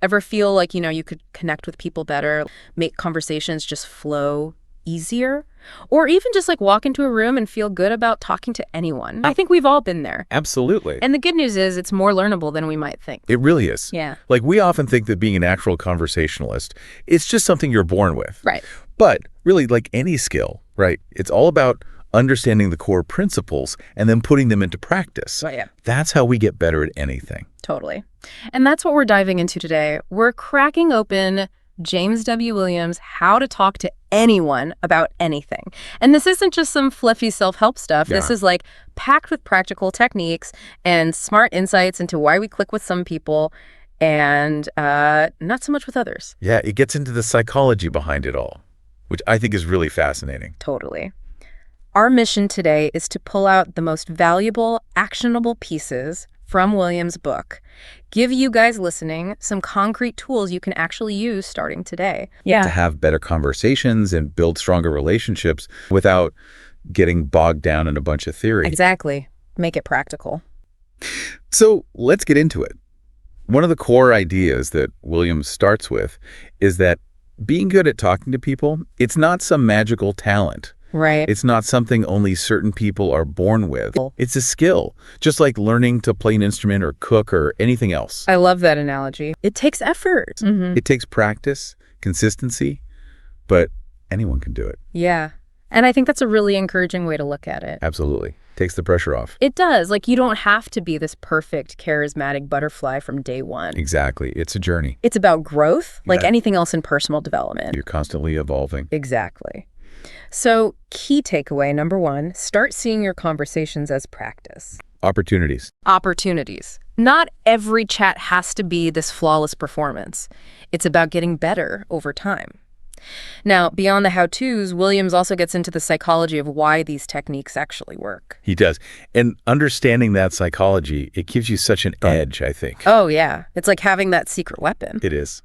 Ever feel like, you could connect with people better, make conversations just flow easier? Or even just like walk into a room and feel good about talking to anyone? I think we've all been there. Absolutely. And the good news is it's more learnable than we might think. It really is. Yeah. Like, we often think that being an actual conversationalist, it's just something you're born with. Right. But really, like any skill, right, it's all about understanding the core principles and then putting them into practice. Right, yeah. That's how we get better at anything. Totally. And that's what we're diving into today. We're cracking open James W. Williams' How to Talk to Anyone About Anything. And this isn't just some fluffy self-help stuff. Yeah. This is like packed with practical techniques and smart insights into why we click with some people and not so much with others. Yeah, it gets into the psychology behind it all, which I think is really fascinating. Totally. Our mission today is to pull out the most valuable, actionable pieces from Williams' book, give you guys listening some concrete tools you can actually use starting today. To have better conversations and build stronger relationships without getting bogged down in a bunch of theory. Exactly. Make it practical. So let's get into it. One of the core ideas that Williams starts with is that being good at talking to people, it's not some magical talent. Right. It's not something only certain people are born with. It's a skill, just like learning to play an instrument or cook or anything else. I love that analogy. It takes effort. It takes practice, consistency, but anyone can do it. Yeah. And I think that's a really encouraging way to look at it. Absolutely. Takes the pressure off. It does. Like, you don't have to be this perfect, charismatic butterfly from day one. Exactly. It's a journey. It's about growth, like Yeah. anything else in personal development. You're constantly evolving. Exactly. So, key takeaway number 1, start seeing your conversations as practice. Opportunities. Opportunities. Not every chat has to be this flawless performance. It's about getting better over time. Now, beyond the how-tos, Williams also gets into the psychology of why these techniques actually work. He does. And understanding that psychology, it gives you such an edge, I think. Oh, yeah. It's like having that secret weapon. It is.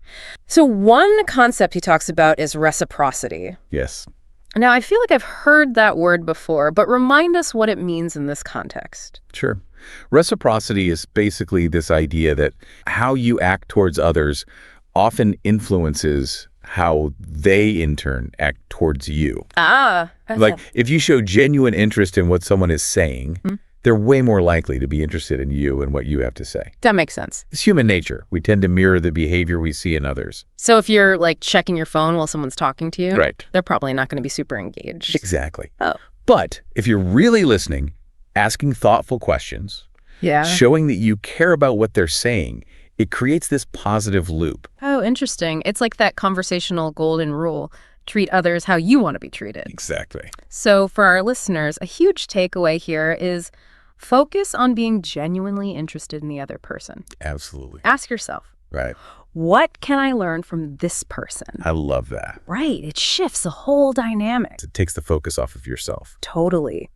So one concept he talks about is reciprocity. Yes. Now, I feel like I've heard that word before, but remind us what it means in this context. Sure. Reciprocity is basically this idea that how you act towards others often influences how they in turn act towards you. Like, if you show genuine interest in what someone is saying, they're way more likely to be interested in you and what you have to say. That makes sense. It's human nature. We tend to mirror the behavior we see in others. So if you're like checking your phone while someone's talking to you, Right. they're probably not going to be super engaged. Exactly. Oh. But if you're really listening, asking thoughtful questions, Yeah. showing that you care about what they're saying, it creates this positive loop. Oh, interesting. It's like that conversational golden rule. Treat others how you want to be treated. Exactly. So for our listeners, a huge takeaway here is focus on being genuinely interested in the other person. Absolutely. Ask yourself, Right. what can I learn from this person? I love that. Right. It shifts the whole dynamic. It takes the focus off of yourself. Totally.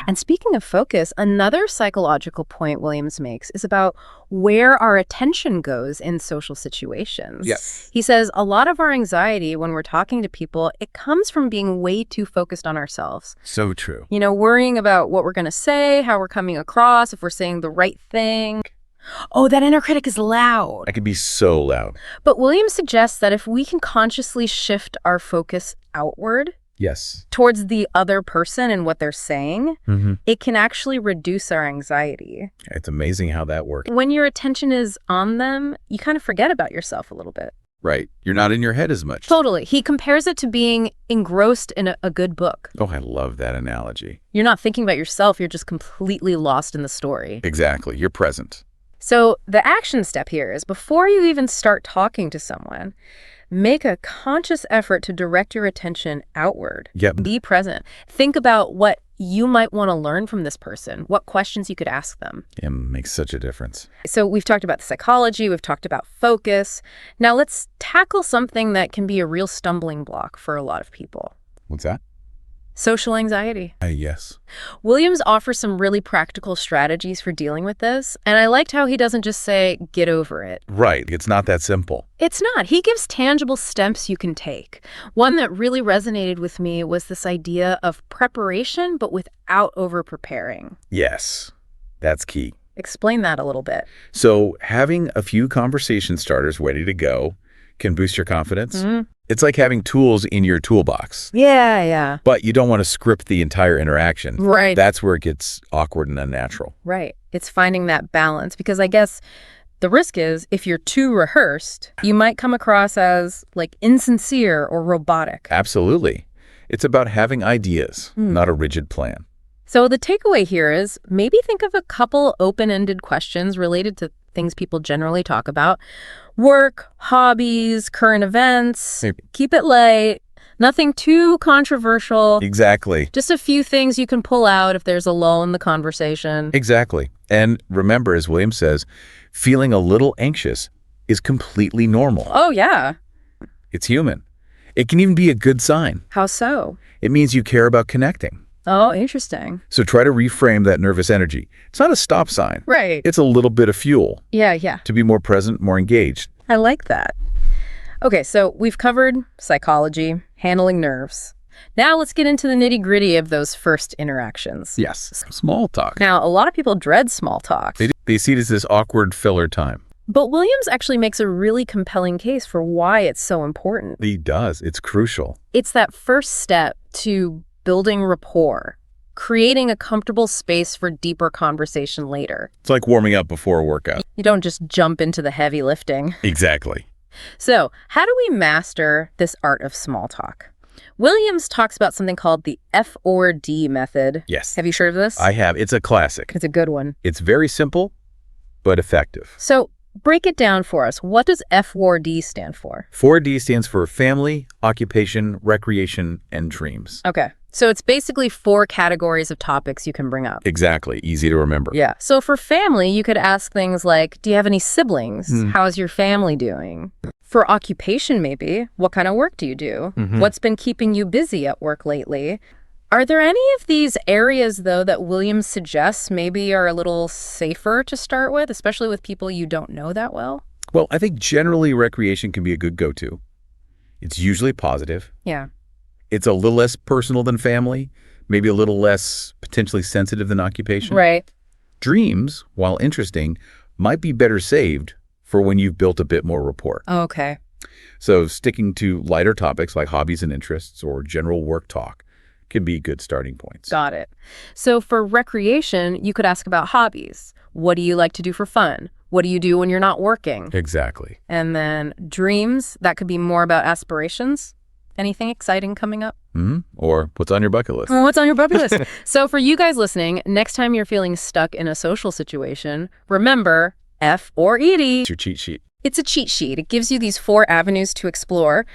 And speaking of focus, another psychological point Williams makes is about where our attention goes in social situations. Yes. He says a lot of our anxiety when we're talking to people, it comes from being way too focused on ourselves. So true. Worrying about what we're going to say, how we're coming across, if we're saying the right thing. Oh, that inner critic is loud. I could be so loud. But Williams suggests that if we can consciously shift our focus outward, Yes. towards the other person and what they're saying, Mm-hmm. it can actually reduce our anxiety. It's amazing how that works. When your attention is on them, you kind of forget about yourself a little bit. Right. You're not in your head as much. Totally. He compares it to being engrossed in a good book. Oh, I love that analogy. You're not thinking about yourself, you're just completely lost in the story. Exactly. You're present. So the action step here is before you even start talking to someone, make a conscious effort to direct your attention outward. Yep. Be present. Think about what you might want to learn from this person, what questions you could ask them. It makes such a difference. So we've talked about the psychology, we've talked about focus. Now let's tackle something that can be a real stumbling block for a lot of people. What's that? Social anxiety. Yes. Williams offers some really practical strategies for dealing with this, and I liked how he doesn't just say, get over it. Right. It's not that simple. It's not. He gives tangible steps you can take. One that really resonated with me was this idea of preparation, but without over-preparing. Yes. That's key. Explain that a little bit. So having a few conversation starters ready to go can boost your confidence. It's like having tools in your toolbox. Yeah. But you don't want to script the entire interaction. Right. That's where it gets awkward and unnatural. Right. It's finding that balance, because I guess the risk is if you're too rehearsed, you might come across as like insincere or robotic. Absolutely. It's about having ideas, not a rigid plan. So the takeaway here is maybe think of a couple open-ended questions related to things people generally talk about. Work, hobbies, current events. Keep it light. Nothing too controversial. Exactly. Just a few things you can pull out if there's a lull in the conversation. Exactly. And remember, as William says, feeling a little anxious is completely normal. Oh, yeah. It's human. It can even be a good sign. How so? It means you care about connecting. Oh, interesting. So try to reframe that nervous energy. It's not a stop sign. Right. It's a little bit of fuel. Yeah. To be more present, more engaged. I like that. Okay, so we've covered psychology, handling nerves. Now let's get into the nitty-gritty of those first interactions. Yes. Small talk. Now, a lot of people dread small talk. They see it as this awkward filler time. But Williams actually makes a really compelling case for why it's so important. He does. It's crucial. It's that first step to building rapport, creating a comfortable space for deeper conversation later. It's like warming up before a workout. You don't just jump into the heavy lifting. Exactly. So, how do we master this art of small talk? Williams talks about something called the F-or-D method. Yes. Have you heard of this? I have. It's a classic. It's a good one. It's very simple, but effective. So, break it down for us. What does F-or-D stand for? 4D stands for family, occupation, recreation, and dreams. Okay. So it's basically 4 categories of topics you can bring up. Exactly. Easy to remember. Yeah. So for family, you could ask things like, do you have any siblings? How's your family doing? For occupation, maybe, what kind of work do you do? What's been keeping you busy at work lately? Are there any of these areas, though, that Williams suggests maybe are a little safer to start with, especially with people you don't know that well? Well, I think generally recreation can be a good go-to. It's usually positive. Yeah. It's a little less personal than family, maybe a little less potentially sensitive than occupation. Right. Dreams, while interesting, might be better saved for when you've built a bit more rapport. Okay. So sticking to lighter topics like hobbies and interests or general work talk can be good starting points. Got it. So for recreation, you could ask about hobbies. What do you like to do for fun? What do you do when you're not working? Exactly. And then dreams, that could be more about aspirations. Anything exciting coming up? Or what's on your bucket list? What's on your bucket list? So for you guys listening, next time you're feeling stuck in a social situation, remember F-or-E-D. It's your cheat sheet. It's a cheat sheet. It gives you these 4 avenues to explore.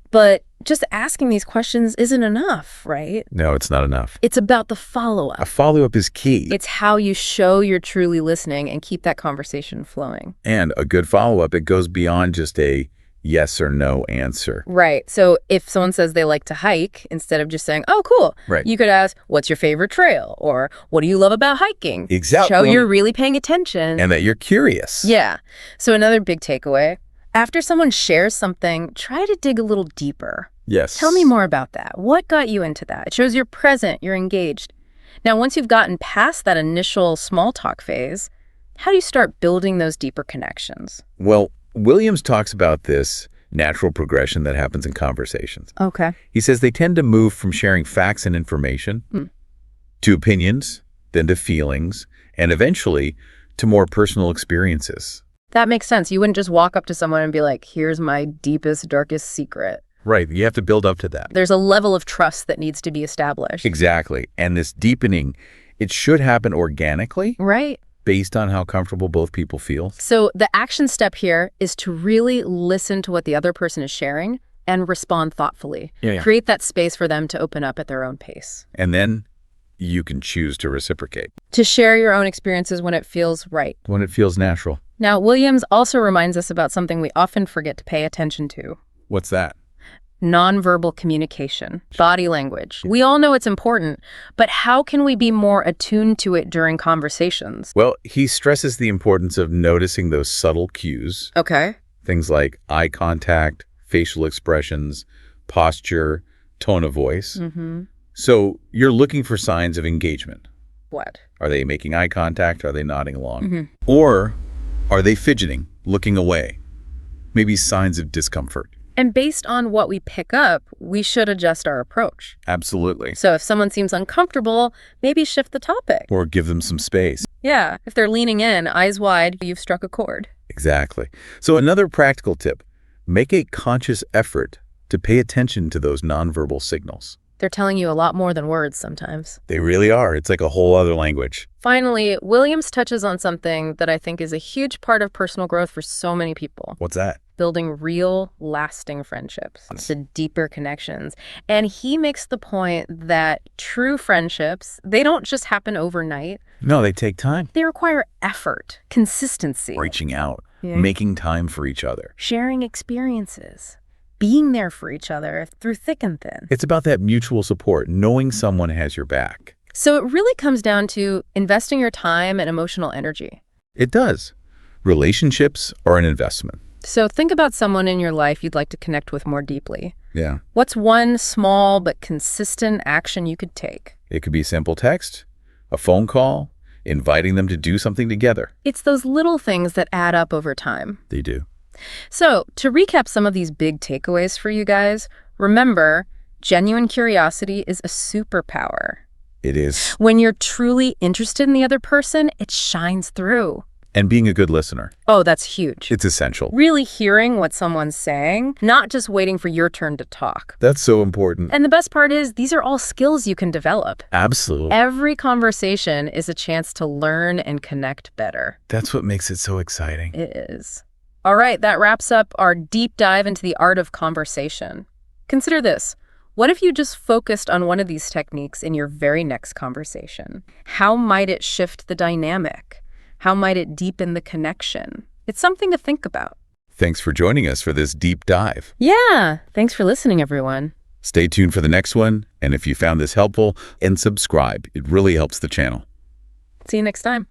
But just asking these questions isn't enough, right? No, it's not enough. It's about the follow-up. A follow-up is key. It's how you show you're truly listening and keep that conversation flowing. And a good follow-up, it goes beyond just a yes or no answer. Right. So if someone says they like to hike, instead of just saying, oh, cool, Right. you could ask, what's your favorite trail? Or what do you love about hiking? Exactly. Show you're really paying attention. And that you're curious. Yeah. So another big takeaway, after someone shares something, try to dig a little deeper. Yes. Tell me more about that. What got you into that? It shows you're present, you're engaged. Now, once you've gotten past that initial small talk phase, how do you start building those deeper connections? Well, Williams talks about this natural progression that happens in conversations. Okay. He says they tend to move from sharing facts and information to opinions, then to feelings, and eventually to more personal experiences. That makes sense. You wouldn't just walk up to someone and be like, here's my deepest, darkest secret. Right. You have to build up to that. There's a level of trust that needs to be established. Exactly. And this deepening, it should happen organically. Right. Based on how comfortable both people feel. So the action step here is to really listen to what the other person is sharing and respond thoughtfully. Yeah. Create that space for them to open up at their own pace. And then you can choose to reciprocate. To share your own experiences when it feels right. When it feels natural. Now, Williams also reminds us about something we often forget to pay attention to. What's that? Nonverbal communication, body language. We all know it's important, but how can we be more attuned to it during conversations? Well, he stresses the importance of noticing those subtle cues. Okay. Things like eye contact, facial expressions, posture, tone of voice. So you're looking for signs of engagement, What? Are they making eye contact? Are they nodding along? Or are they fidgeting, looking away? Maybe signs of discomfort. And based on what we pick up, we should adjust our approach. Absolutely. So if someone seems uncomfortable, maybe shift the topic. Or give them some space. Yeah, if they're leaning in, eyes wide, you've struck a chord. Exactly. So another practical tip, make a conscious effort to pay attention to those nonverbal signals. They're telling you a lot more than words sometimes. They really are. It's like a whole other language. Finally, Williams touches on something that I think is a huge part of personal growth for so many people. What's that? Building real, lasting friendships, the deeper connections. And he makes the point that true friendships, they don't just happen overnight. No, they take time. They require effort, consistency. Reaching out, making time for each other. Sharing experiences, being there for each other through thick and thin. It's about that mutual support, knowing someone has your back. So it really comes down to investing your time and emotional energy. It does. Relationships are an investment. So think about someone in your life you'd like to connect with more deeply. Yeah. What's one small but consistent action you could take? It could be a simple text, a phone call, inviting them to do something together. It's those little things that add up over time. They do. So to recap some of these big takeaways for you guys, remember, genuine curiosity is a superpower. It is. When you're truly interested in the other person, it shines through. And being a good listener. Oh, that's huge. It's essential. Really hearing what someone's saying, not just waiting for your turn to talk. That's so important. And the best part is, these are all skills you can develop. Absolutely. Every conversation is a chance to learn and connect better. That's what makes it so exciting. It is. All right, that wraps up our deep dive into the art of conversation. Consider this. What if you just focused on one of these techniques in your very next conversation? How might it shift the dynamic? How might it deepen the connection? It's something to think about. Thanks for joining us for this deep dive. Yeah, thanks for listening, everyone. Stay tuned for the next one, and if you found this helpful, and subscribe. It really helps the channel. See you next time.